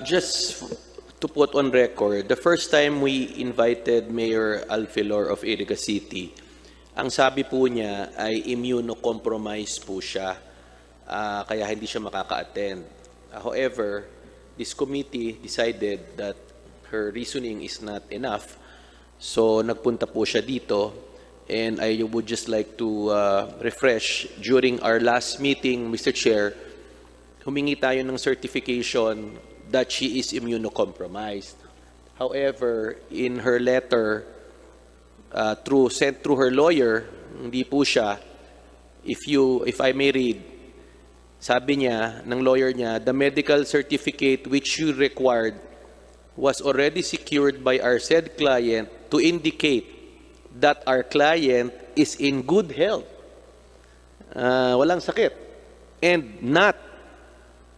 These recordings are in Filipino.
Just to put on record, the first time we invited Mayor Alfelor of Iriga City, ang sabi po niya ay immunocompromised po siya, kaya hindi siya makaka-attend. However, this committee decided that her reasoning is not enough, so nagpunta po siya dito, and I would just like to refresh, during our last meeting, Mr. Chair, humingi tayo ng certification that she is immunocompromised. However, in her letter, sent through her lawyer, hindi po siya. If I may read, sabi niya, ng lawyer niya, the medical certificate which you required was already secured by our said client to indicate that our client is in good health, walang sakit, and not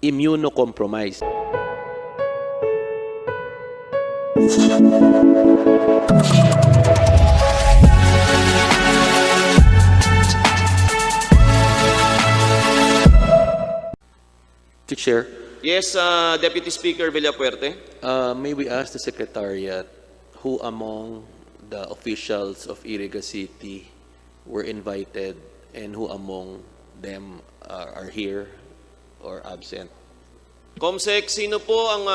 immunocompromised. To Chair. Yes, Deputy Speaker Villafuerte. May we ask the Secretariat who among the officials of Iriga City were invited and who among them are here or absent? Comsec, sino po ang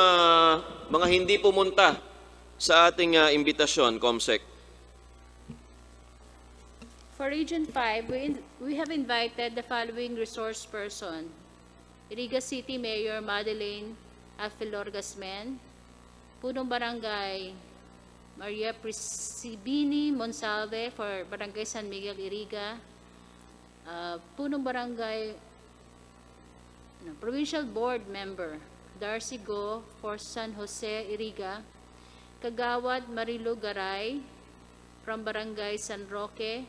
mga hindi pumunta sa ating imbitasyon, Comsec? For Region 5, we have invited the following resource person: Iriga City Mayor Madel Alfelor, Punong Barangay Maria Priscibini Monsalve for Barangay San Miguel, Iriga, Punong Barangay Provincial Board Member Darcy Go for San Jose, Iriga, Kagawad Marilu Garay from Barangay San Roque,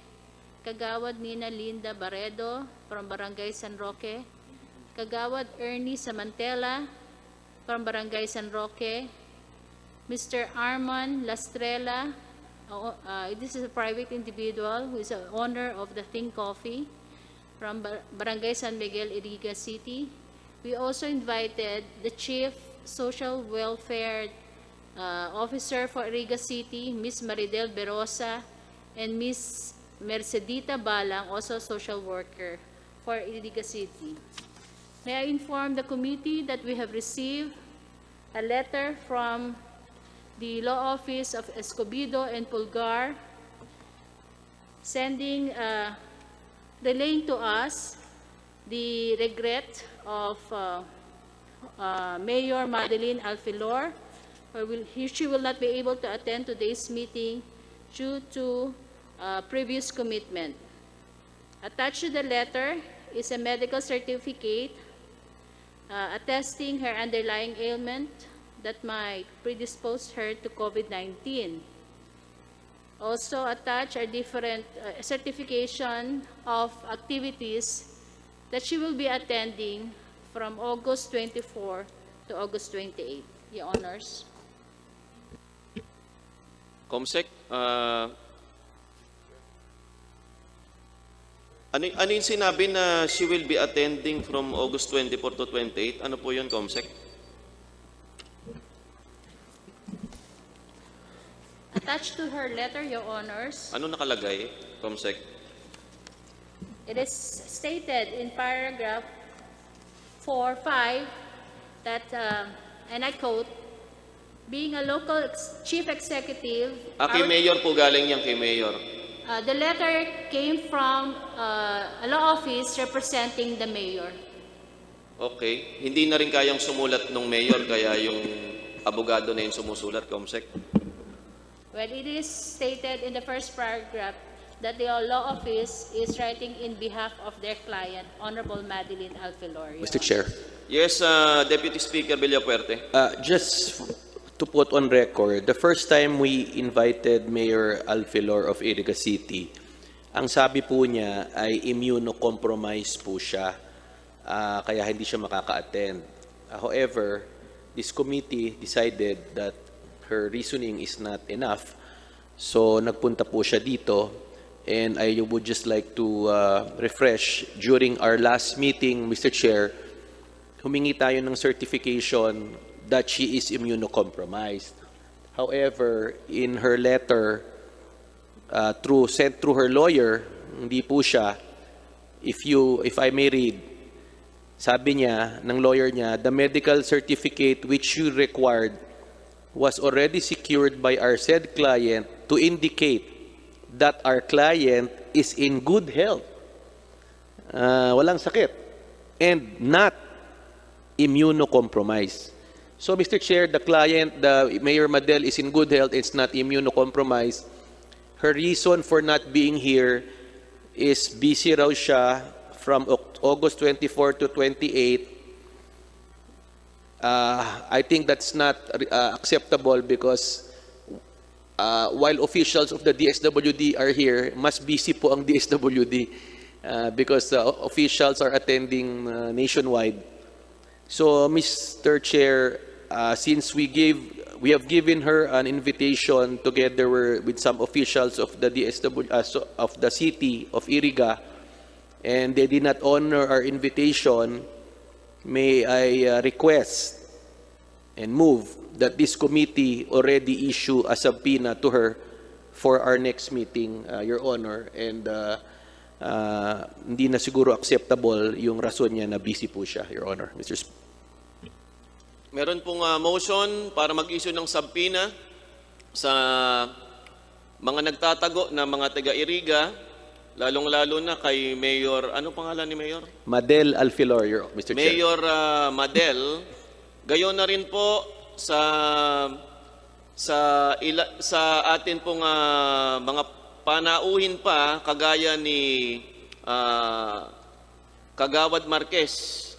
Kagawad Nina Linda Barredo from Barangay San Roque, Kagawad Ernie Samantela from Barangay San Roque, Mr. Arman Lastrella, this is a private individual who is the owner of the Think Coffee from Barangay San Miguel, Iriga City. We also invited the Chief Social Welfare Officer for Iriga City, Ms. Maridel Berosa, and Ms. Mercedita Balang, also social worker for Iriga City. May I inform the committee that we have received a letter from the Law Office of Escobedo and Pulgar relaying to us the regret of Mayor Madel Alfelor, she will not be able to attend today's meeting due to previous commitment. Attached to the letter is a medical certificate attesting her underlying ailment that might predispose her to COVID-19. Also attached are different certification of activities that she will be attending from August 24 to August 28. Your Honors. Comsec, ano yung sinabi na she will be attending from August 24 to 28? Ano po yun, Comsec? Attached to her letter, Your Honors, Ano nakalagay, Comsec? it is stated in paragraph 4-5 that, and I quote, being a local chief executive, Kay Mayor po galing yan, kay Mayor. the letter came from a law office representing the mayor. Okay. Hindi na rin kayang sumulat ng Mayor, kaya yung abogado na yung sumusulat, Comsec? Well, it is stated in the first paragraph that the law office is writing in behalf of their client, Honorable Madel Alfelor. Mr. Chair. Yes, Deputy Speaker Villafuerte. Just to put on record, the first time we invited Mayor Alfelor of Iriga City, ang sabi po niya ay immunocompromised po siya, kaya hindi siya makaka-attend. However, this committee decided that her reasoning is not enough, so nagpunta po siya dito, and I would just like to refresh, during our last meeting, Mr. Chair, humingi tayo ng certification that she is immunocompromised. However, in her letter, sent through her lawyer, hindi po siya, if I may read, sabi niya, ng lawyer niya, the medical certificate which you required was already secured by our said client to indicate that our client is in good health, walang sakit, and not immunocompromised. So, Mr. Chair, the client, the Mayor Madel, is in good health, it's not immunocompromised. Her reason for not being here is busy raw siya from August 24 to 28. I think that's not acceptable because while officials of the DSWD are here, mas busy po ang DSWD because officials are attending nationwide. So, Mr. Chair, since we have given her an invitation together with some officials of the of the city of Iriga, and they did not honor our invitation, may I request and move that this committee already issue a subpoena to her for our next meeting, Your Honor, and hindi na siguro acceptable yung rason niya na busy po siya, Your Honor. Meron pong motion para mag-issue ng subpoena sa mga nagtatago na mga taga-Iriga, lalong-lalo na kay Mayor, ano pangalan ni Mayor? Madel Alfelor, Mr. Chair. Mayor Madel, gayon na rin po sa atin pong mga panauhin pa kagaya ni Kagawad Marquez.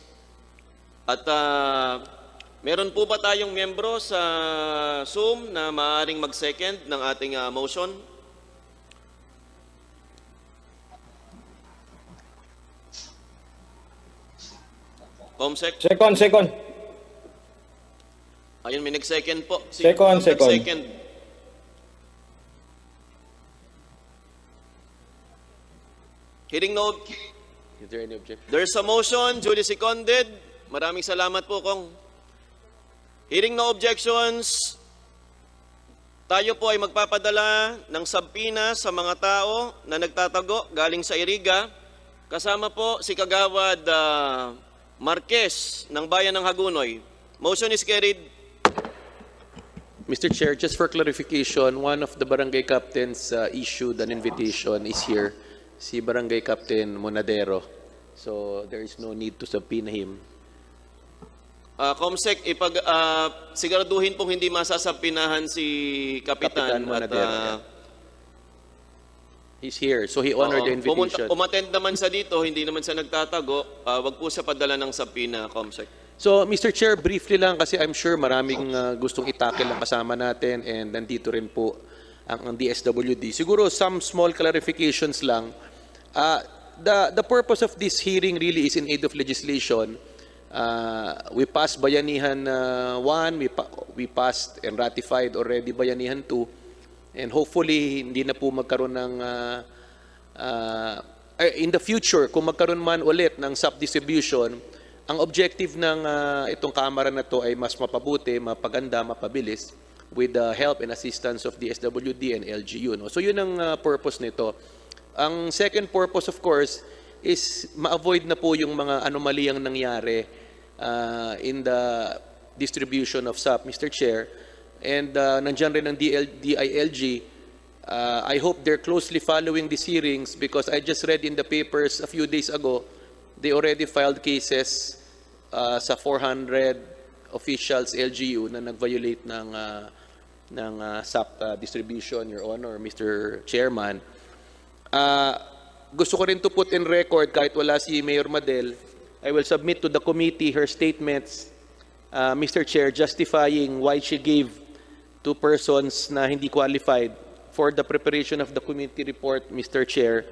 At meron po ba tayong miyembro sa Zoom na maaaring mag-second ng ating motion? Comsec? Second. Ayun, may nag-second po. Second. Nag-second. Hearing no... Is there any objection? There's a motion, duly seconded. Maraming salamat po, Kong. Hearing no objections, tayo po ay magpapadala ng subpoena sa mga tao na nagtatago galing sa Iriga. Kasama po si Kagawad Marquez ng Bayan ng Hagunoy. Motion is carried. Mr. Chair, just for clarification, one of the barangay captains issued an invitation is here, si Barangay Captain Monadero. So there is no need to subpoena him. Comsec, siguraduhin pong hindi masasapinahan si Kapitan. Monadero. He's here, so he honored the invitation. Umattend naman sa dito, hindi naman sa nagtatago, wag po sa padala ng subpoena, Comsec. So, Mr. Chair, briefly lang kasi I'm sure maraming gustong itakil ang kasama natin and nandito rin po ang DSWD. Siguro some small clarifications lang. The purpose of this hearing really is in aid of legislation. We passed Bayanihan 1, we passed and ratified already Bayanihan 2, and hopefully hindi na po magkaroon ng in the future, kung magkaroon man ulit ng sub-distribution, ang objective ng itong Kamara na to ay mas mapabuti, mapaganda, mapabilis with the help and assistance of the DSWD and LGU. No? So yun ang purpose nito. Ang second purpose, of course, is ma-avoid na po yung mga anomalyang nangyari in the distribution of SAP, Mr. Chair. And nandyan rin ang DILG. I hope they're closely following these hearings because I just read in the papers a few days ago, they already filed cases sa 400 officials LGU na nag-violate ng SAP distribution, Your Honor, Mr. Chairman. Gusto ko rin to put in record, kahit wala si Mayor Madel, I will submit to the committee her statements, Mr. Chair, justifying why she gave two persons na hindi qualified for the preparation of the committee report, Mr. Chair.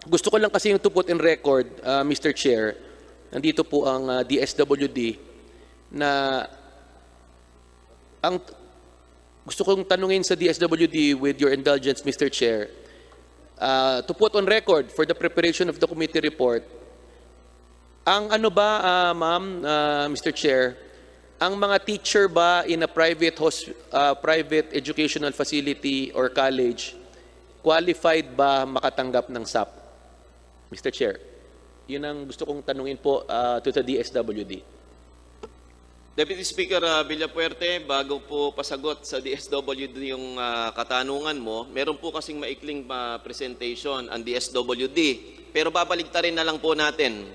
Gusto ko lang kasi yung to put in record, Mr. Chair, nandito po ang DSWD, na ang gusto kong tanungin sa DSWD with your indulgence, Mr. Chair, to put on record for the preparation of the committee report, ang ano ba, ma'am, Mr. Chair, ang mga teacher ba in a private educational facility or college qualified ba makatanggap ng SAP? Mr. Chair, yun ang gusto kong tanungin po to the DSWD. Deputy Speaker Villafuerte, bago po pasagot sa DSWD yung katanungan mo, meron po kasing maikling presentation ang DSWD. Pero babaliktarin na lang po natin.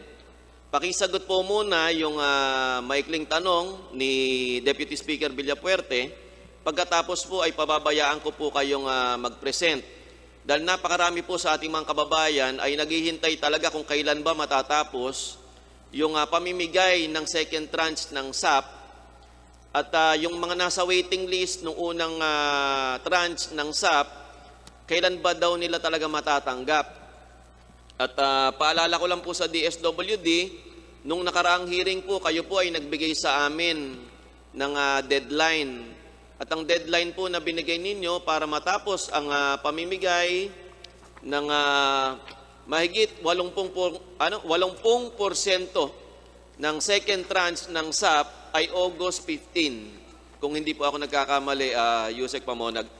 Pakisagot po muna yung maikling tanong ni Deputy Speaker Villafuerte. Pagkatapos po ay pababayaan ko po kayong mag-present. Dahil napakarami po sa ating mga kababayan ay naghihintay talaga kung kailan ba matatapos yung pamimigay ng second tranche ng SAP at yung mga nasa waiting list ng unang tranche ng SAP, kailan ba daw nila talaga matatanggap? At paalala ko lang po sa DSWD, nung nakaraang hearing po, kayo po ay nagbigay sa amin ng deadline. At ang deadline po na binigay ninyo para matapos ang pamimigay ng mahigit 80% ng second tranche ng SAP ay August 15. Kung hindi po ako nagkakamali, Yusek Pamonag.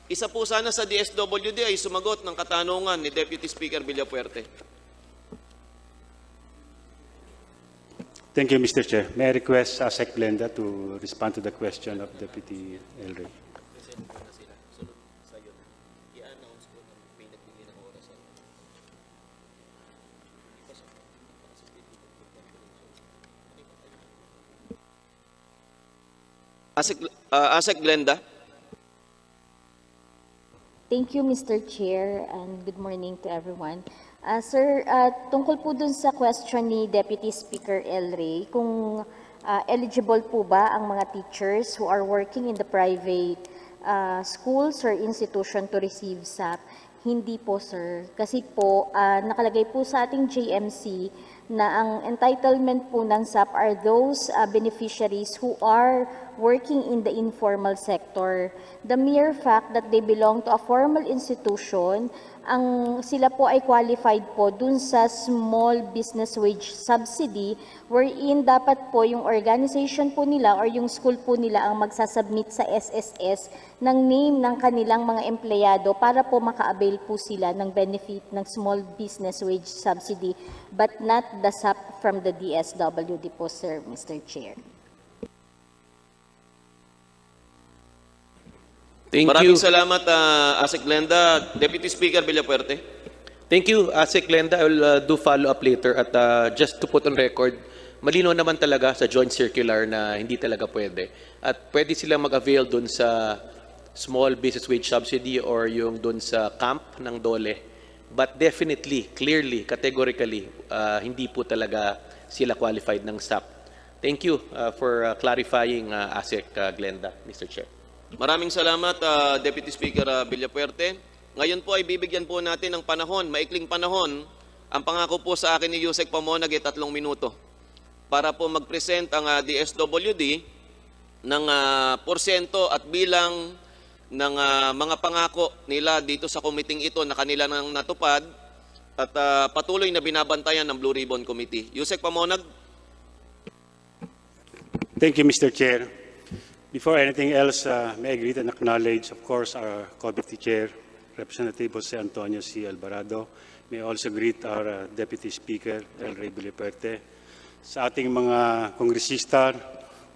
Isa po sana sa DSWD ay sumagot ng katanungan ni Deputy Speaker Villafuerte. Thank you, Mr. Chair. May I request Sec. Glenda to respond to the question of Deputy El Rey. Sec. Glenda. Thank you, Mr. Chair, and good morning to everyone. Sir, tungkol po dun sa question ni Deputy Speaker El Rey, kung eligible po ba ang mga teachers who are working in the private schools or institution to receive SAP? Hindi po, sir. Kasi po, nakalagay po sa ating JMC na ang entitlement po ng SAP are those beneficiaries who are working in the informal sector. The mere fact that they belong to a formal institution, sila po ay qualified po dun sa small business wage subsidy, wherein dapat po yung organization po nila or yung school po nila ang magsasubmit sa SSS ng name ng kanilang mga empleyado para po maka-avail po sila ng benefit ng small business wage subsidy, but not the SAP from the DSWD po, sir, Mr. Chair. Thank Maraming you. salamat, Sec. Glenda. Deputy Speaker Villafuerte. Thank you, Sec. Glenda. I will do follow-up later. At just to put on record, malino naman talaga sa joint circular na hindi talaga pwede. At pwede silang mag-avail dun sa small business wage subsidy or yung dun sa camp ng DOLE. But definitely, clearly, categorically, hindi po talaga sila qualified ng SAP. Thank you for clarifying, Sec. Glenda, Mr. Chair. Maraming salamat, Deputy Speaker Villafuerte. Ngayon po ay bibigyan po natin ng panahon, maikling panahon. Ang pangako po sa akin ni Yusek Pamonag ay 3 minuto para po mag-present ang DSWD ng porsento at bilang ng mga pangako nila dito sa committee ito na kanila nang natupad at patuloy na binabantayan ng Blue Ribbon Committee. Yusek Pamonag. Thank you, Mr. Chair. Before anything else, may I greet and acknowledge, of course, our committee chair, Representative Jose Antonio C. Alvarado. May I also greet our Deputy Speaker, El Rey Villafuerte. Sa ating mga kongresista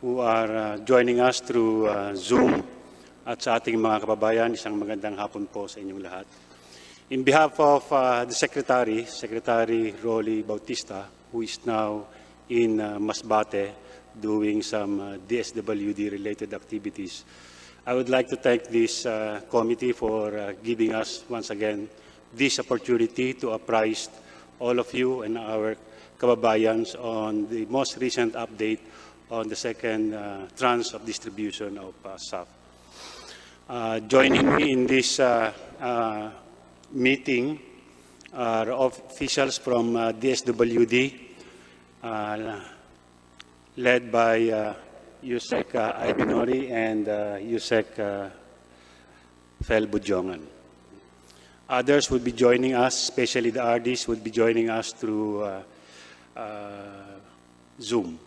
who are joining us through Zoom at sa ating mga kababayan, isang magandang hapon po sa inyong lahat. In behalf of the Secretary, Secretary Rolly Bautista, who is now in Masbate, doing some DSWD-related activities. I would like to thank this committee for giving us, once again, this opportunity to apprise all of you and our kababayans on the most recent update on the second tranche of distribution of SAP. Joining me in this meeting are officials from DSWD, led by Yusek Ibinori and Yusek Fel Budjongan. Others would be joining us, especially the RDs, would be joining us through Zoom.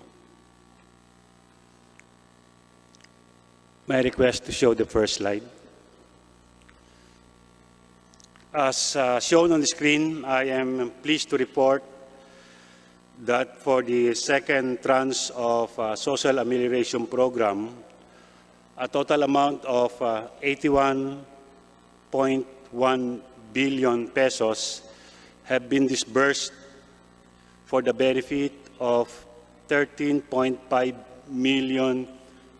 May I request to show the first slide? As shown on the screen, I am pleased to report that for the second tranche of social amelioration program, a total amount of 81.1 billion pesos have been disbursed for the benefit of 13.5 million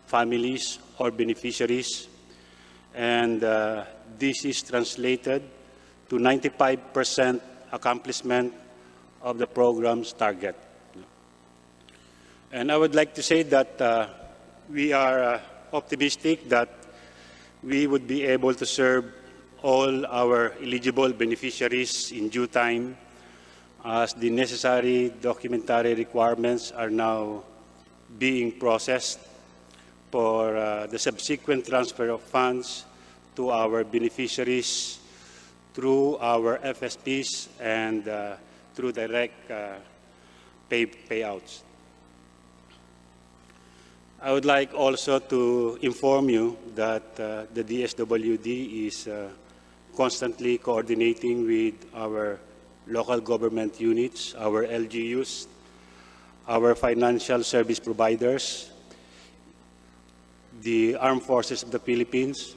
families or beneficiaries, and this is translated to 95% accomplishment of the program's target. And I would like to say that we are optimistic that we would be able to serve all our eligible beneficiaries in due time, as the necessary documentary requirements are now being processed for the subsequent transfer of funds to our beneficiaries through our FSPs and through direct payouts. I would like also to inform you that the DSWD is constantly coordinating with our local government units, our LGUs, our financial service providers, the Armed Forces of the Philippines,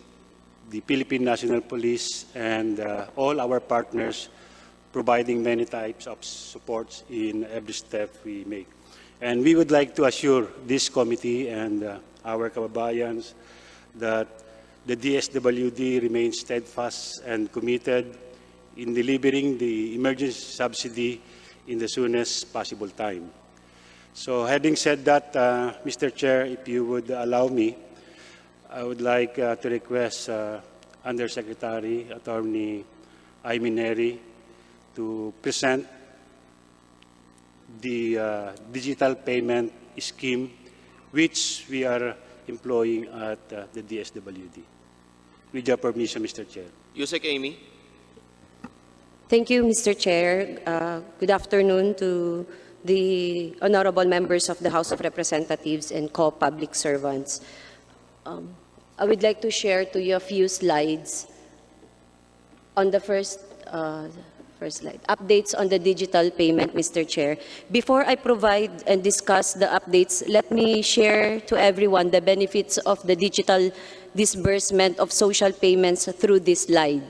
the Philippine National Police, and all our partners, providing many types of supports in every step we make. And we would like to assure this committee and our kababayans that the DSWD remains steadfast and committed in delivering the emergency subsidy in the soonest possible time. So having said that, Mr. Chair, if you would allow me, I would like to request Undersecretary Attorney Amy Neri to present the digital payment scheme which we are employing at the DSWD. With your permission, Mr. Chair. Yusek Amy. Thank you, Mr. Chair. Good afternoon to the honorable members of the House of Representatives and co-public servants. I would like to share to you a few slides on the first slide. Updates on the digital payment, Mr. Chair. Before I provide and discuss the updates, let me share to everyone the benefits of the digital disbursement of social payments through this slide.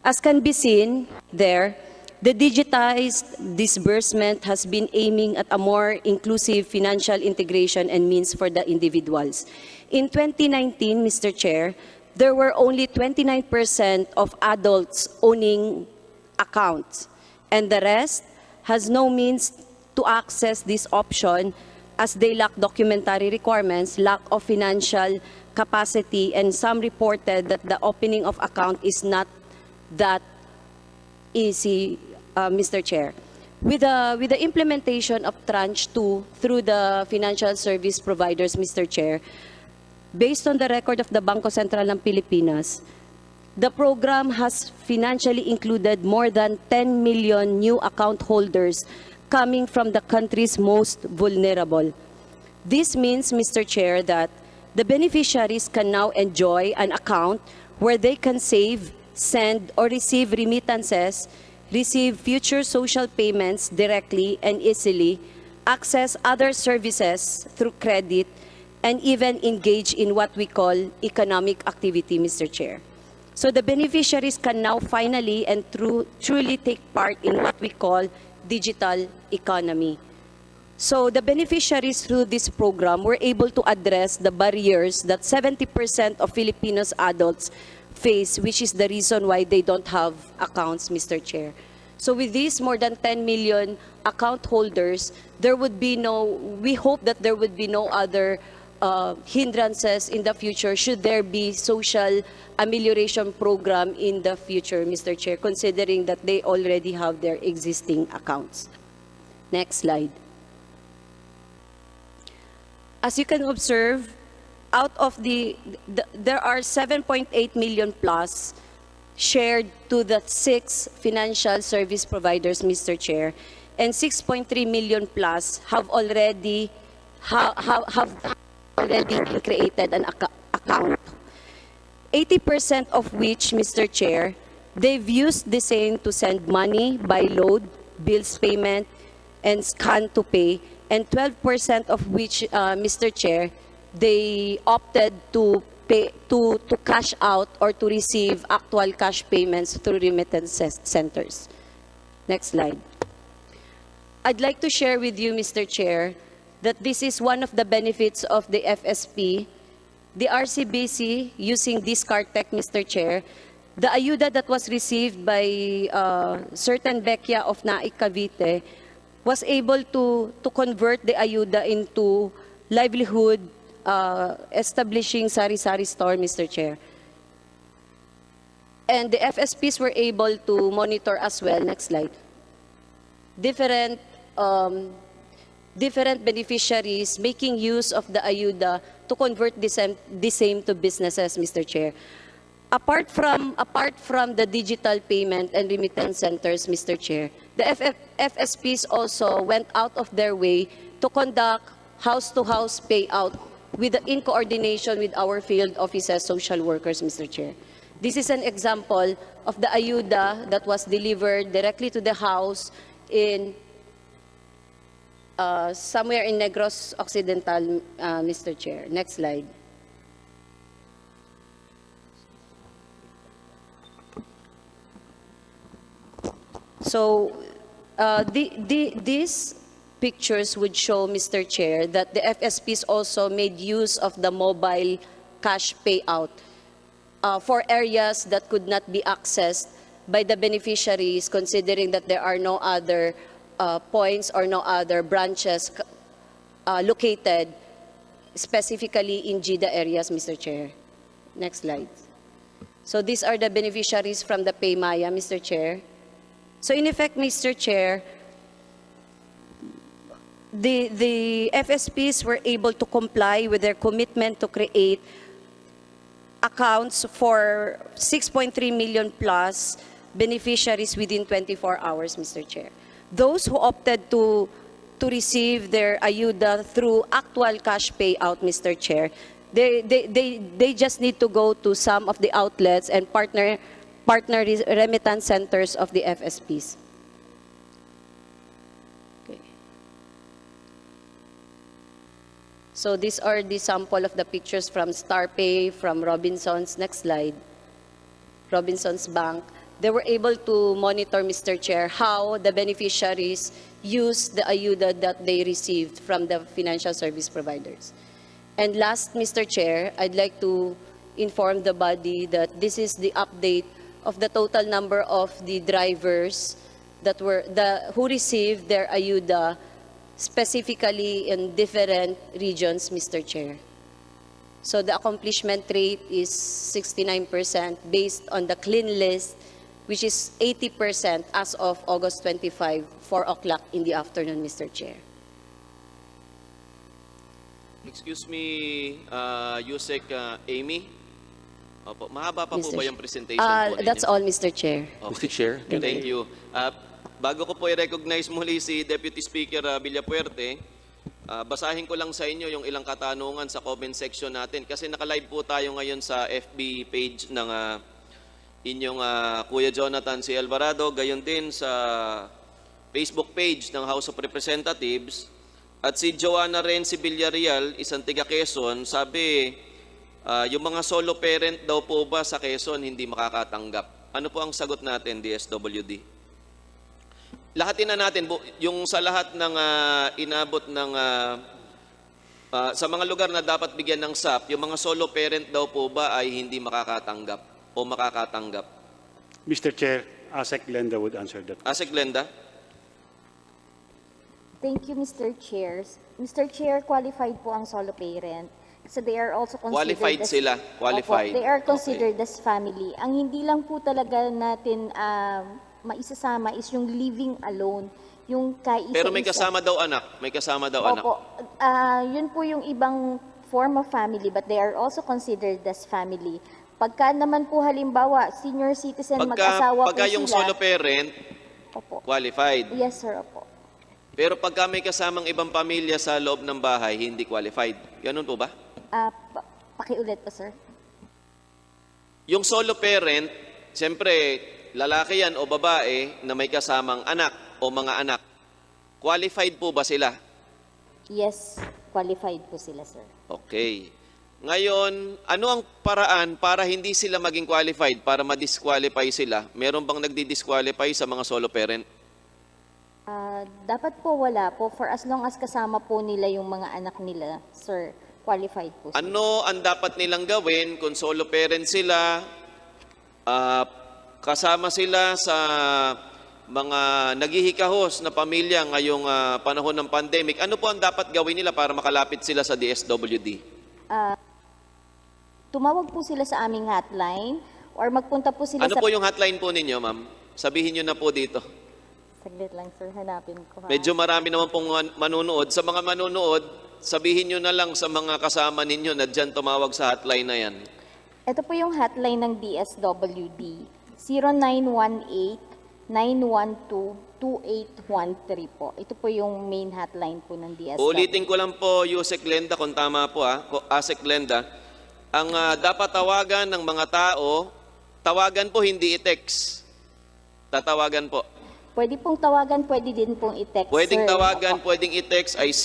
As can be seen there, the digitized disbursement has been aiming at a more inclusive financial integration and means for the individuals. In 2019, Mr. Chair, there were only 29% of adults owning accounts, and the rest has no means to access this option as they lack documentary requirements, lack of financial capacity, and some reported that the opening of account is not that easy, Mr. Chair. With the implementation of Tranche 2 through the financial service providers, Mr. Chair, based on the record of the Bangko Sentral ng Pilipinas, the program has financially included more than 10 million new account holders coming from the country's most vulnerable. This means, Mr. Chair, that the beneficiaries can now enjoy an account where they can save, send, or receive remittances, receive future social payments directly and easily, access other services through credit, and even engage in what we call economic activity, Mr. Chair. So the beneficiaries can now finally and truly take part in what we call digital economy. So the beneficiaries through this program were able to address the barriers that 70% of Filipinos adults face, which is the reason why they don't have accounts, Mr. Chair. So with these more than 10 million account holders, we hope that there would be no other hindrances in the future should there be social amelioration program in the future, Mr. Chair, considering that they already have their existing accounts. Next slide. As you can observe, out of there are 7.8 million plus shared to the 6 financial service providers, Mr. Chair, and 6.3 million plus have already created an account. 80% of which, Mr. Chair, they've used the same to send money by load, bills payment, and scan to pay, and 12% of which, Mr. Chair, they opted to pay to cash out or to receive actual cash payments through remittance centers. Next slide. I'd like to share with you, Mr. Chair, that this is one of the benefits of the FSP. The RCBC, using this CARTEC, Mr. Chair, the ayuda that was received by certain Bekia of Naik Cavite was able to convert the ayuda into livelihood, establishing sari-sari store, Mr. Chair. And the FSPs were able to monitor as well, next slide, different beneficiaries making use of the ayuda to convert the same to businesses, Mr. Chair. Apart from the digital payment and remittance centers, Mr. Chair, the FSPs also went out of their way to conduct house-to-house payout in coordination with our field officers, social workers, Mr. Chair. This is an example of the ayuda that was delivered directly to the house in somewhere in Negros Occidental, Mr. Chair. Next slide. So these pictures would show, Mr. Chair, that the FSPs also made use of the mobile cash payout for areas that could not be accessed by the beneficiaries, considering that there are no other points or no other branches located specifically in GIDA areas, Mr. Chair. Next slide. So these are the beneficiaries from the Paymaya, Mr. Chair. So in effect, Mr. Chair, the FSPs were able to comply with their commitment to create accounts for 6.3 million plus beneficiaries within 24 hours, Mr. Chair. Those who opted to receive their ayuda through actual cash payout, Mr. Chair, they just need to go to some of the outlets and partner remittance centers of the FSPs. Okay. So these are the sample of the pictures from StarPay, from Robinson's. Next slide. Robinson's Bank. They were able to monitor, Mr. Chair, how the beneficiaries use the ayuda that they received from the financial service providers. And last, Mr. Chair, I'd like to inform the body that this is the update of the total number of the drivers that who received their ayuda specifically in different regions, Mr. Chair. So the accomplishment rate is 69% based on the clean list, which is 80% as of August 25, 4 o'clock in the afternoon, Mr. Chair. Excuse me, Yusek Amy. Opo, mahaba pa po ba yung presentation po ninyo? That's all, Mr. Chair. Mr. Chair, Thank you. Bago ko po i-recognize muli si Deputy Speaker Villafuerte, basahin ko lang sa inyo yung ilang katanungan sa comment section natin kasi naka-live po tayo ngayon sa FB page ng inyong Kuya Jonathan C. Alvarado, gayon din sa Facebook page ng House of Representatives. At si Joanna Renzi Villarreal, isang tiga Quezon, sabi, yung mga solo parent daw po ba sa Quezon hindi makakatanggap? Ano po ang sagot natin, DSWD? Lahatin na natin, yung sa lahat ng inabot ng, sa mga lugar na dapat bigyan ng SAP, yung mga solo parent daw po ba ay hindi makakatanggap o makakatanggap? Mr. Chair, ASEC Glenda would answer that. ASEC Glenda? Thank you, Mr. Chair. Mr. Chair, qualified po ang solo parent. So they are also considered Qualified as, sila. Qualified. Opo, they are considered as family. Ang hindi lang po talaga natin maisasama is yung living alone. Yung kaisa-isa. Pero may kasama daw anak. May kasama daw anak. Opo. Yun po yung ibang form of family, but they are also considered as family. Pagka naman po halimbawa, senior citizen, mag-asawa po Pagka yung sila. solo parent, Opo. qualified. Yes, sir, opo. Pero pagka may kasamang ibang pamilya sa loob ng bahay, hindi qualified. Ganun po ba? Pakiulit po, sir. Yung solo parent, siyempre, lalaki yan o babae na may kasamang anak o mga anak. Qualified po ba sila? Yes, qualified po sila, sir. Okay. Ngayon, ano ang paraan para hindi sila maging qualified, para ma-disqualify sila? Meron bang nagdi-disqualify sa mga solo parent? Dapat po wala po. For as long as kasama po nila yung mga anak nila, sir, qualified po sila. Ano ang dapat nilang gawin kung solo parent sila, kasama sila sa mga naghihikahos na pamilya ngayong panahon ng pandemic? Ano po ang dapat gawin nila para makalapit sila sa DSWD? Tumawag po sila sa aming hotline or magpunta po sila Ano sa... po yung hotline po ninyo, ma'am? Sabihin nyo na po dito. Saglit lang, sir. Hanapin ko. Ha? Medyo marami naman pong manunood. Sa mga manunood, sabihin nyo na lang sa mga kasama ninyo na dyan tumawag sa hotline na yan. Ito po yung hotline ng DSWD. 0918-912-2813 po. Ito po yung main hotline po ng DSWD. Ulitin ko lang po, Yusek Lenda, kung tama po Asek Lenda. Ang dapat tawagan ng mga tao, tawagan po, hindi i-text. Tatawagan po. Pwede pong tawagan, pwede din pong i-text, Pwedeng sir. tawagan, pwedeng i-text ay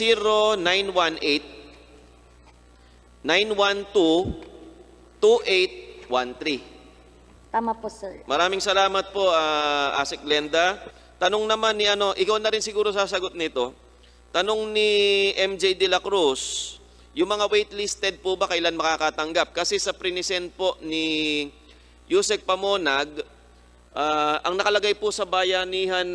0918-912-2813. Tama po, sir. Maraming salamat po, Asik Glenda. Tanong naman ni ikaw na rin siguro sasagot nito. Tanong ni MJ De La Cruz, yung mga waitlisted po ba kailan makakatanggap? Kasi sa prinisend po ni Yusek Pamonag, ang nakalagay po sa bayanihan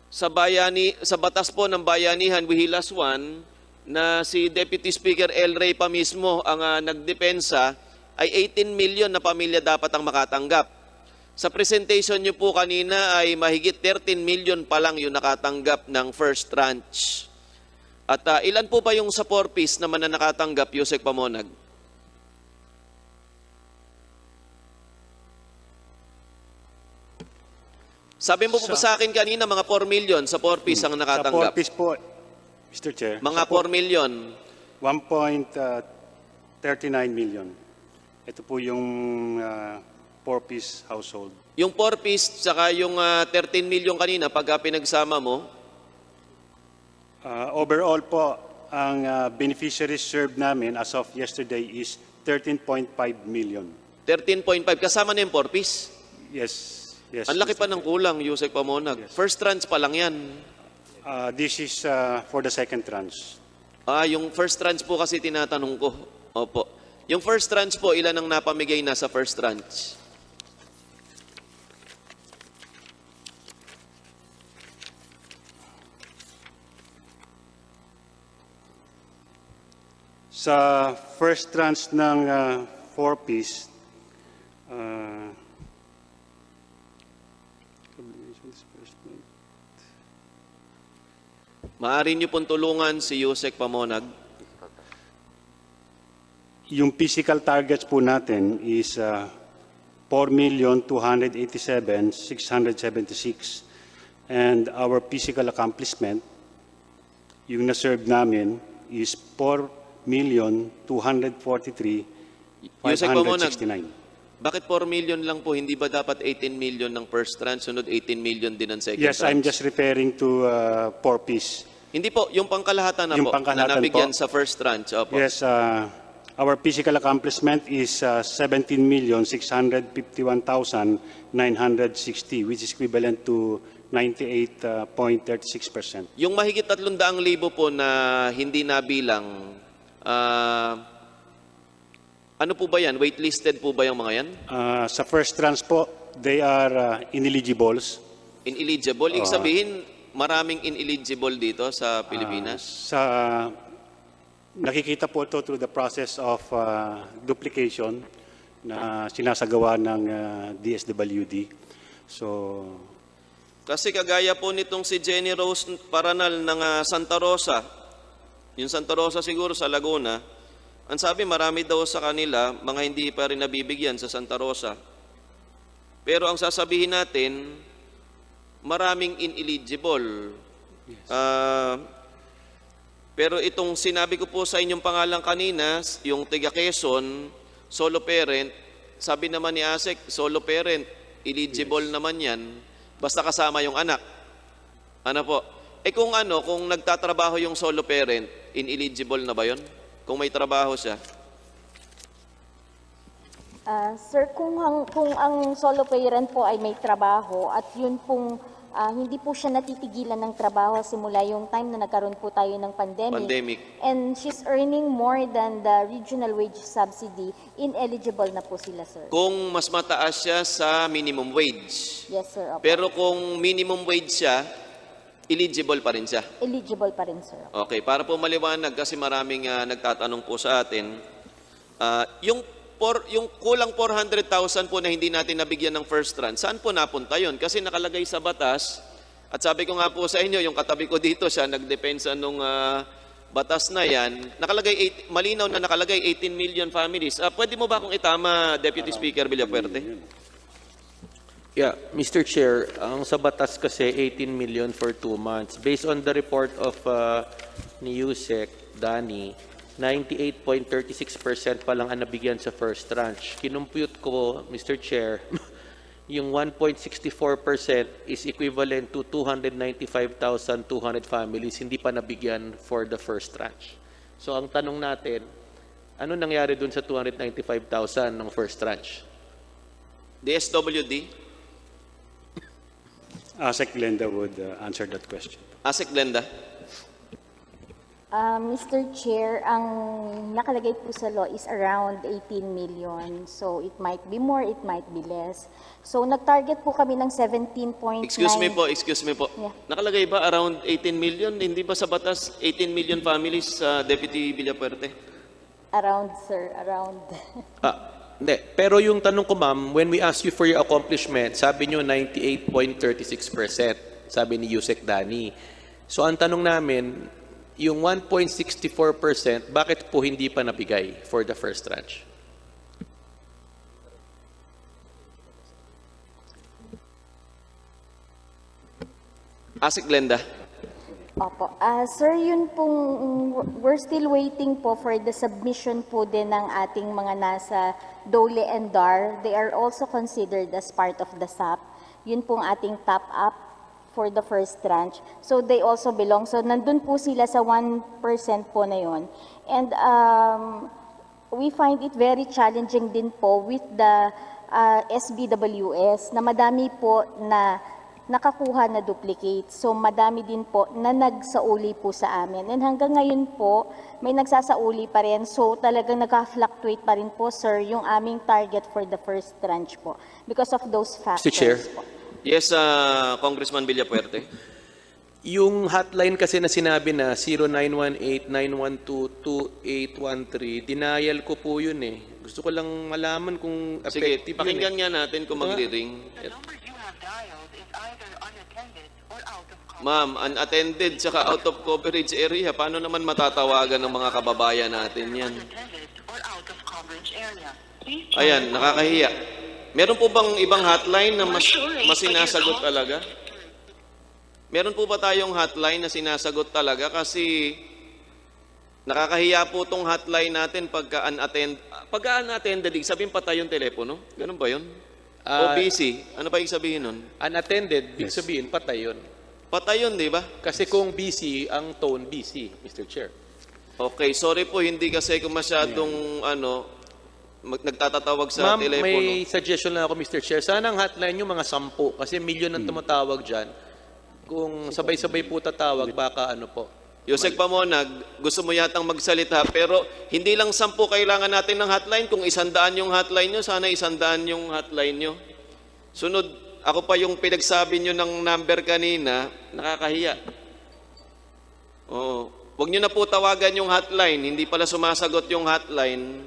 sa batas po ng bayanihan Wihilas 1 na si Deputy Speaker El Rey pa mismo ang nagdepensa ay 18 million na pamilya dapat ang makatanggap. Sa presentation niyo po kanina ay mahigit 13 million pa lang yung nakatanggap ng first tranche. At ilan po ba yung sa 4-piece naman na nakatanggap, Yusek Pamonag? Sabi mo po sa akin kanina, mga 4 million sa 4-piece ang nakatanggap. Sa 4-piece po, Mr. Chair. Mga 4 million. 1.39 million. Ito po yung 4-piece household. Yung 4-piece, saka yung 13 million kanina, pagka pinagsama mo, Overall po, ang beneficiaries served namin as of yesterday is 13.5 million. 13.5. Kasama na yung 4-piece. Yes. Yes. Ang laki Mr. pa ng kulang, Yusek Pamonag. Yes. First tranche pa lang yan. This is for the second tranche. Yung first tranche po kasi tinatanong ko. Opo. Yung first tranche po, ilan ang napamigay na sa first tranche? Sa first tranche ng 4-piece, Maaari niyo pong tulungan si Yusek Pamonag. yung physical targets po natin is 4,287,676. And our physical accomplishment, yung na-serve namin, is 4,243,569. Bakit 4 million lang po? Hindi ba dapat 18 million ng first tranche, sunod 18 million din ng second Yes, tranche? I'm just referring to 4-piece. Hindi po, yung pangkalahatan na Yung po, pangkalahatan na nabigyan po. sa first tranche. Opo. Yes, our physical accomplishment is 17,651,960, which is equivalent to 98.36%. Yung mahigit 300,000 po na hindi nabilang, ano po ba yan? Waitlisted po ba yung mga yan? Sa first tranche po, they are ineligibles. Ineligible? Ibig sabihin, maraming ineligible dito sa Pilipinas? Nakikita po ito through the process of duplication na sinasagawa ng DSWD. So, Kasi kagaya po nitong si Jenny Rose Paranal ng Santa Rosa, yung Santa Rosa siguro sa Laguna, ang sabi marami daw sa kanila, mga hindi pa rin nabibigyan sa Santa Rosa. Pero ang sasabihin natin, maraming ineligible. Pero itong sinabi ko po sa inyong pangalan kanina, yung tiga Quezon, solo parent, sabi naman ni ASEC, solo parent, eligible naman yan, basta kasama yung anak. Ano po? Kung nagtatrabaho yung solo parent, ineligible na ba yun? Kung may trabaho siya? Sir, kung ang solo parent po ay may trabaho at yun pong hindi po siya natitigilan ng trabaho simula yung time na nagkaroon po tayo ng pandemic. And she's earning more than the regional wage subsidy, ineligible na po sila, sir. Kung mas mataas siya sa minimum wage. Yes, sir. Opo. Pero kung minimum wage siya, eligible pa rin siya. Eligible pa rin, sir. Okay, para po maliwanag kasi maraming nagtatanong po sa atin, yung kulang 400,000 po na hindi natin nabigyan ng first tranche, saan po napunta yun? Kasi nakalagay sa batas, at sabi ko nga po sa inyo, yung katabi ko dito siya, nagdepensa nung batas na yan, malinaw na nakalagay 18 million families. Pwede mo ba akong itama, Deputy Speaker Villafuerte? Yeah, Mr. Chair, ang sa batas kasi 18 million for 2 months. Based on the report of ni Yusek, Dani, 98.36% pa lang ang nabigyan sa first tranche. Kinumpute ko, Mr. Chair, yung 1.64% is equivalent to 295,200 families hindi pa nabigyan for the first tranche. So ang tanong natin, ano nangyari dun sa 295,000 ng first tranche? DSWD? ASEC Glenda would answer that question. ASEC Glenda? Mr. Chair, ang nakalagay po sa law is around 18 million. So it might be more, it might be less. So nag-target po kami ng 17.9. Excuse me po. Yeah. Nakalagay ba around 18 million? Hindi ba sa batas 18 million families, Deputy Villafuerte? Around, sir, around. Hindi. Pero yung tanong ko, ma'am, when we ask you for your accomplishment, sabi nyo 98.36%, sabi ni Yusek Dani. So ang tanong namin, yung 1.64%, bakit po hindi pa nabigay for the first tranche? ASEC Glenda? Opo. Sir, yun pong, we're still waiting po for the submission po din ng ating mga nasa DOLE and DAR. They are also considered as part of the SAP. Yun pong ating top-up for the first tranche. So they also belong. So nandun po sila sa 1% po na yun. And we find it very challenging din po with the SBWS na madami po na nakakuha na duplicate. So madami din po na nagsauli po sa amin. And hanggang ngayon po, may nagsasauli pa rin. So talagang nagka-fluctuate pa rin po, sir, yung aming target for the first tranche po. Because of those factors Mr. Chair. po. Yes, Congressman Villafuerte. Yung hotline kasi na sinabi na 0918-912-2813, denial ko po yun eh. Gusto ko lang malaman kung Sige, effective pakinggan yun eh. nga natin kung magli-ring. Ma'am, unattended tsaka out of coverage area. Paano naman matatawagan ng mga kababayan natin yan? Ayan, nakakahiya. Meron po bang ibang hotline na mas sinasagot talaga? Meron po ba tayong hotline na sinasagot talaga? Kasi nakakahiya po itong hotline natin pagka unattended, sabihin patay yung telepono. Ganun ba yun? O busy? Ano ba yung sabihin nun? Unattended, big sabihin, patay yun. Patay yun, di ba? Kasi kung busy, ang tone busy, Mr. Chair. Okay, sorry po, hindi kasi kung masyadong nagtatatawag sa Ma'am, telepono. may suggestion lang ako, Mr. Chair. Sana ang hotline yung mga 10 kasi milyon ang tumatawag dyan. Kung sabay-sabay po tatawag, baka ano po. Yusek Pamonag, gusto mo yatang magsalita, pero hindi lang 10 kailangan natin ng hotline. Kung 100 yung hotline nyo, sana 100 yung hotline nyo. Sunod, ako pa yung pinagsabi nyo ng number kanina, nakakahiya. Oo. Huwag nyo na po tawagan yung hotline, hindi pala sumasagot yung hotline.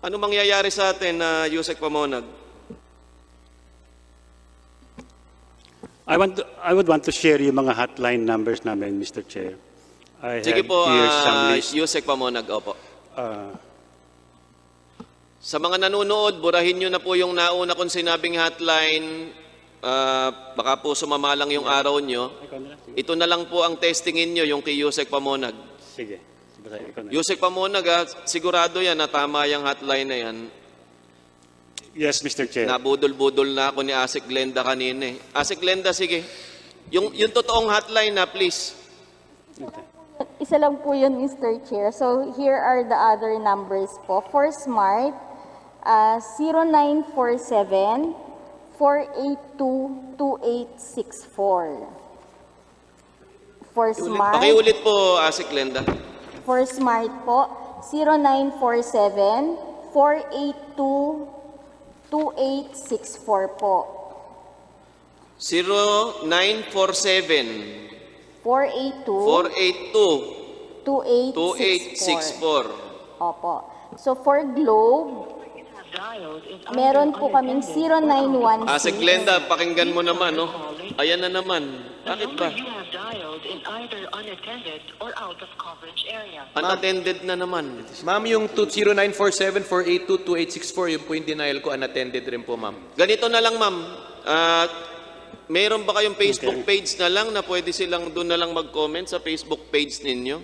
Ano mangyayari sa atin, Yusek Pamonag? I would want to share yung mga hotline numbers namin, Mr. Chair. I Sige have po, here some list. Yusek Pamonag, opo. Uh, Sa mga nanonood, burahin nyo na po yung nauna kong sinabing hotline. baka po sumama lang yung araw nyo. Ito na lang po ang testingin nyo, yung kay Yusek Pamonag. Sige. Ikaw na. Yusek Pamonag, sigurado yan na tama yung hotline na yan. Yes, Mr. Chair. Nabudol-budol na ako ni Asik Glenda kanina eh. Asik Glenda, sige. Yung totoong hotline na, please. Isa lang po yun, Mr. Chair. So here are the other numbers po. For Smart, 0947 482-2864. For Smart, Pakiulit po, Asik Glenda. for Smart po, 0947 482-2864 po. 0947 482 482-2864. Opo. So for Globe, meron po kaming 0916. Asik Glenda, pakinggan mo naman, no? Ayan na naman. Bakit ba? You have dialed is either unattended or out of coverage area. Unattended na naman. Ma'am, yung 0947-482-2864, yung po yung denial ko, unattended rin po, ma'am. Ganito na lang, ma'am. Mayroon ba kayong Facebook page na lang na pwede silang doon na lang mag-comment sa Facebook page ninyo?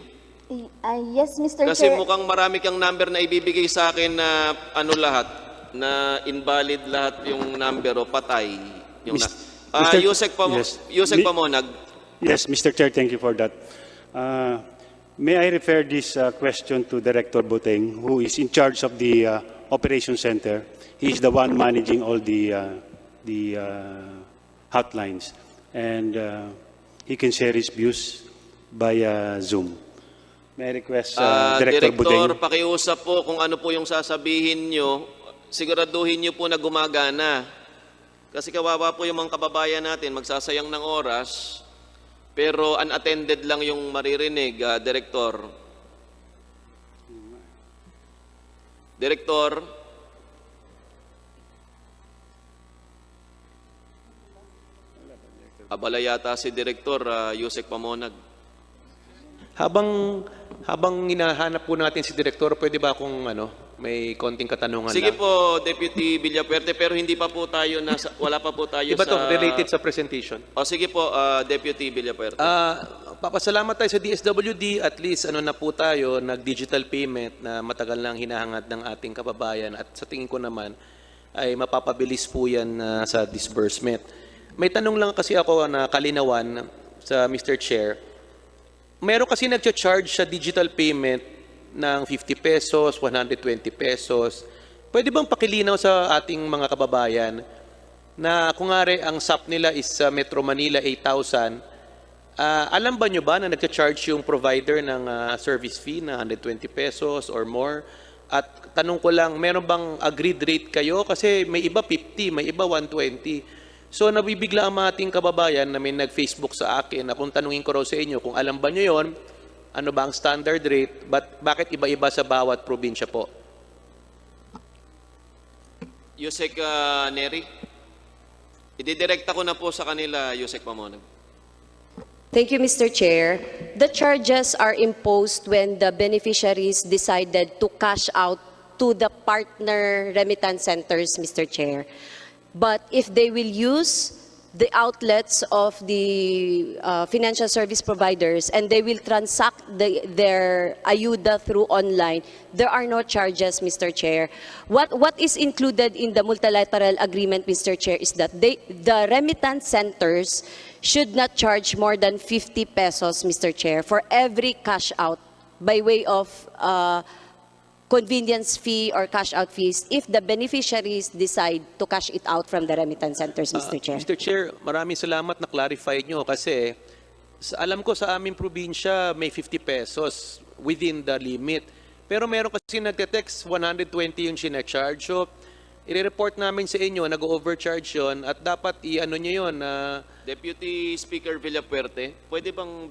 Yes, Mr. Kasi Chair. mukhang marami kang number na ibibigay sa akin na ano lahat, na invalid lahat yung number o patay. Yung Mr. Yusek Pamonag. Yes, Mr. Chair, thank you for that. May I refer this question to Director Boteng, who is in charge of the Operation Center. He is the one managing all the hotlines, and he can share his views via Zoom. May I request Director Boteng? Pakiusap po kung ano po yung sasabihin nyo, siguraduhin nyo po na gumagana. Kasi kawawa po yung mga kababayan natin, magsasayang ng oras, pero unattended lang yung maririnig, Director. Director? Abala yata si Director Yusek Pamonag. Habang hinahanap po natin si Direktor, pwede ba akong may konting katanungan Sige lang? po, Deputy Villafuerte, pero hindi pa po tayo wala pa po tayo Iba sa... to, related sa presentation. O sige po, Deputy Villafuerte. Papasalamat tayo sa DSWD, at least na po tayo, nag-digital payment na matagal nang hinahangad ng ating kababayan, at sa tingin ko naman ay mapapabilis po yan sa disbursement. May tanong lang kasi ako na kalinawan sa Mr. Chair. Meron kasi nagcha-charge sa digital payment ng 50 pesos, 120 pesos. Pwede bang pakilinaw sa ating mga kababayan na kung nga ang SAP nila is sa Metro Manila 8,000, alam ba nyo ba na nagcha-charge yung provider ng service fee na 120 pesos or more? At tanong ko lang, meron bang agreed rate kayo? Kasi may iba 50, may iba 120. So nabibigla ang ating kababayan na may nag-Facebook sa akin na kung tanungin ko raw sa inyo kung alam ba nyo yon, ano ba ang standard rate, bakit iba-iba sa bawat probinsya po? Yusek Neri, ididirekta ko na po sa kanila, Yusek Pamonag. Thank you, Mr. Chair. The charges are imposed when the beneficiaries decided to cash out to the partner remittance centers, Mr. Chair. But if they will use the outlets of the financial service providers and they will transact their ayuda through online, there are no charges, Mr. Chair. What is included in the multilateral agreement, Mr. Chair, is that the remittance centers should not charge more than 50 pesos, Mr. Chair, for every cash out by way of convenience fee or cash out fees if the beneficiaries decide to cash it out from the remittance centers, Mr. Chair. Mr. Chair, maraming salamat na clarify nyo kasi alam ko sa aming probinsya may 50 pesos within the limit. Pero meron kasi nagte-text 120 yung sinacharge. So, i-report namin sa inyo, nag-overcharge yon at dapat i-ano nyo yun. Deputy Speaker Villafuerte, pwede bang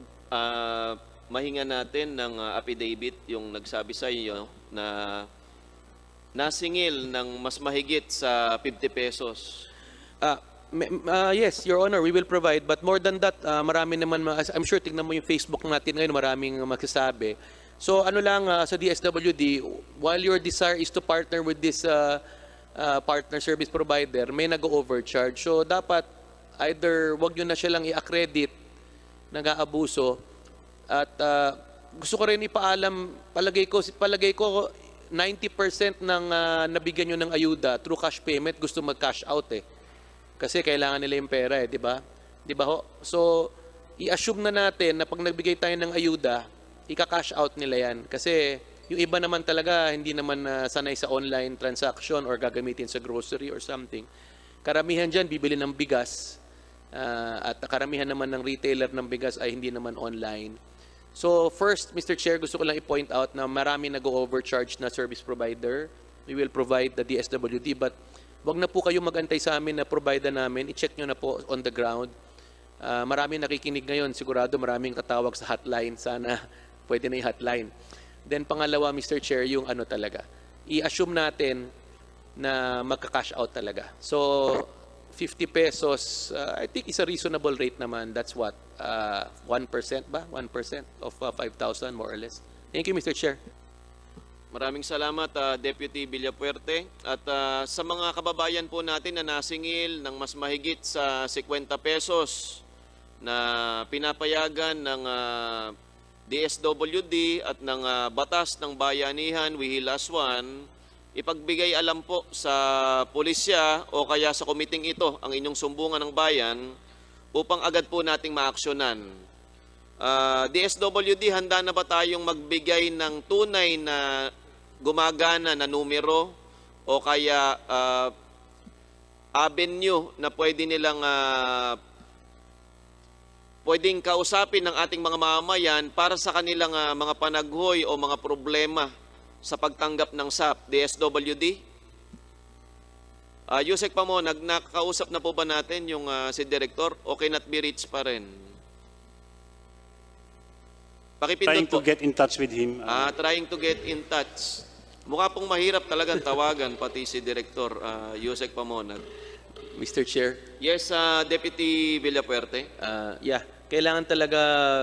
mahinga natin ng affidavit yung nagsabi sa iyo na nasingil ng mas mahigit sa 50 pesos? Yes, Your Honor, we will provide. But more than that, marami naman, I'm sure tignan mo yung Facebook natin ngayon, maraming magsasabi. So ano lang sa DSWD, while your desire is to partner with this partner service provider, may nag-overcharge. So dapat either wag nyo na siya lang i-accredit, nag-aabuso, at gusto ko rin ipaalam, palagay ko 90% ng nabigyan nyo ng ayuda through cash payment gusto mag-cash out eh. Kasi kailangan nila yung pera eh, di ba? Di ba ho? So, i-assume na natin na pag nagbigay tayo ng ayuda, ika-cash out nila yan. Kasi yung iba naman talaga, hindi naman sanay sa online transaction or gagamitin sa grocery or something. Karamihan dyan, bibili ng bigas. At karamihan naman ng retailer ng bigas ay hindi naman online. So first, Mr. Chair, gusto ko lang i-point out na marami nag-overcharge na service provider. We will provide the DSWD, but wag na po kayo mag-antay sa amin na provider namin. I-check nyo na po on the ground. Marami nakikinig ngayon. Sigurado maraming katawag sa hotline. Sana pwede na yung hotline. Then pangalawa, Mr. Chair, yung ano talaga. I-assume natin na magka-cash out talaga. So 50 pesos, I think is a reasonable rate naman. That's what, 1% ba? 1% of 5,000 more or less. Thank you, Mr. Chair. Maraming salamat, Deputy Villafuerte. At sa mga kababayan po natin na nasingil ng mas mahigit sa 50 pesos na pinapayagan ng DSWD at ng Batas ng Bayanihan, Wihilaswan, ipagbigay alam po sa pulisya o kaya sa komiting ito ang inyong sumbungan ng bayan upang agad po nating maaksyonan. DSWD, handa na ba tayong magbigay ng tunay na gumagana na numero o kaya avenue na pwede nilang pwedeng kausapin ng ating mga mamamayan para sa kanilang mga panaghoy o mga problema sa pagtanggap ng SAP, DSWD? Yusek pa mo, nakakausap na po ba natin yung si Director o cannot be reached pa rin? Pakipindot Trying po. to get in touch with him. Trying to get in touch. Mukha pong mahirap talagang tawagan pati si Director Yusek Pamonag. Mr. Chair. Yes, Deputy Villafuerte. Yeah, kailangan talaga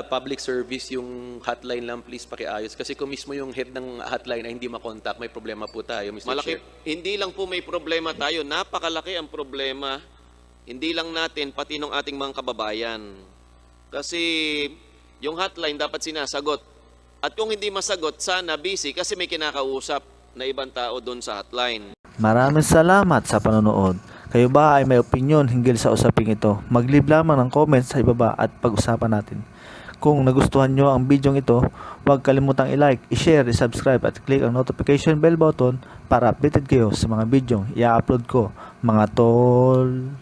public service yung hotline lang, please pakiayos. Kasi kung mismo yung head ng hotline ay hindi makontak, may problema po tayo, Mr. Malaki, Chair. hindi lang po may problema tayo, napakalaki ang problema. Hindi lang natin, pati ng ating mga kababayan. Kasi yung hotline dapat sinasagot. At kung hindi masagot, sana busy kasi may kinakausap na ibang tao doon sa hotline. Maraming salamat sa panonood. Kayo ba ay may opinion hinggil sa usaping ito? Mag-leave lamang ng comments sa ibaba at pag-usapan natin. Kung nagustuhan nyo ang video ito, huwag kalimutang i-like, i-share, i-subscribe at click ang notification bell button para updated kayo sa mga video i-upload ko, mga tol.